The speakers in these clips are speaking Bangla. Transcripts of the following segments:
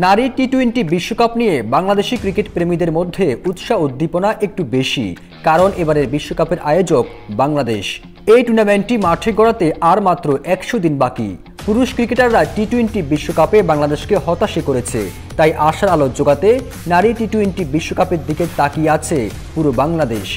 নারী টি-20 বিশ্বকাপ নিয়ে বাংলাদেশি ক্রিকেট প্রেমীদের মধ্যে উৎসাহ উদ্দীপনা একটু বেশি, কারণ এবারের বিশ্বকাপের আয়োজক বাংলাদেশ। এই টুর্নামেন্টটি মাঠে গড়াতে আর মাত্র 100 দিন বাকি। পুরুষ ক্রিকেটাররা টি-20 বিশ্বকাপে বাংলাদেশকে হতাশা করেছে, তাই আশার আলো জোগাতে নারী টি-20 বিশ্বকাপের দিকে তাকিয়ে আছে পুরো বাংলাদেশ।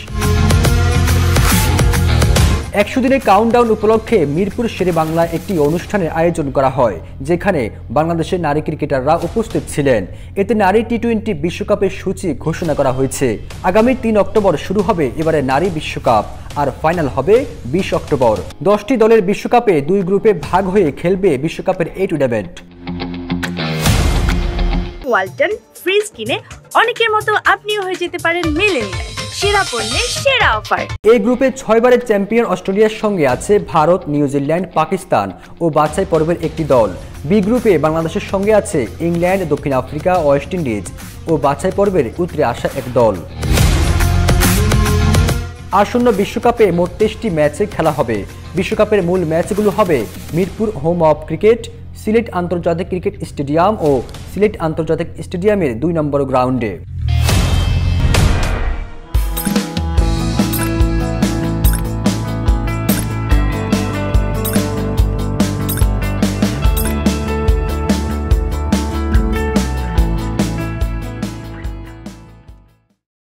100 দিনের কাউন্টডাউন উপলক্ষে মিরপুর শেরেবাংলায় একটি অনুষ্ঠানের আয়োজন করা হয়, যেখানে বাংলাদেশের নারী ক্রিকেটাররা উপস্থিত ছিলেন। এতে নারী টি-20 বিশ্বকাপের সূচি ঘোষণা করা হয়েছে। আগামী 3 অক্টোবর শুরু হবে এবারে নারী বিশ্বকাপ, আর ফাইনাল হবে 20 অক্টোবর। 10টি দলের বিশ্বকাপে 2 গ্রুপে ভাগ হয়ে খেলবে বিশ্বকাপের এই টুর্নামেন্ট। ওয়ালটন ফ্রিজ কিনে অনেকের মতো আপনিও হয়ে যেতে পারেন মিলেনিয়াল সেরা পণ্যের সেরা অফার। এই গ্রুপে 6 বারের চ্যাম্পিয়ন অস্ট্রেলিয়ার সঙ্গে আছে ভারত, নিউজিল্যান্ড, পাকিস্তান ও বাছাই পর্বের একটি দল। বি গ্রুপে বাংলাদেশের সঙ্গে আছে ইংল্যান্ড, দক্ষিণ আফ্রিকা, ওয়েস্ট ইন্ডিজ ও বাছাই পর্বের উতরে আসা এক দল। আসন্ন বিশ্বকাপে মোট 23টি ম্যাচে খেলা হবে। বিশ্বকাপের মূল ম্যাচগুলো হবে Mirpur home of cricket, Sylhet আন্তর্জাতিক ক্রিকেট স্টেডিয়াম ও সিলেট আন্তর্জাতিক স্টেডিয়ামের 2 নম্বর গ্রাউন্ডে।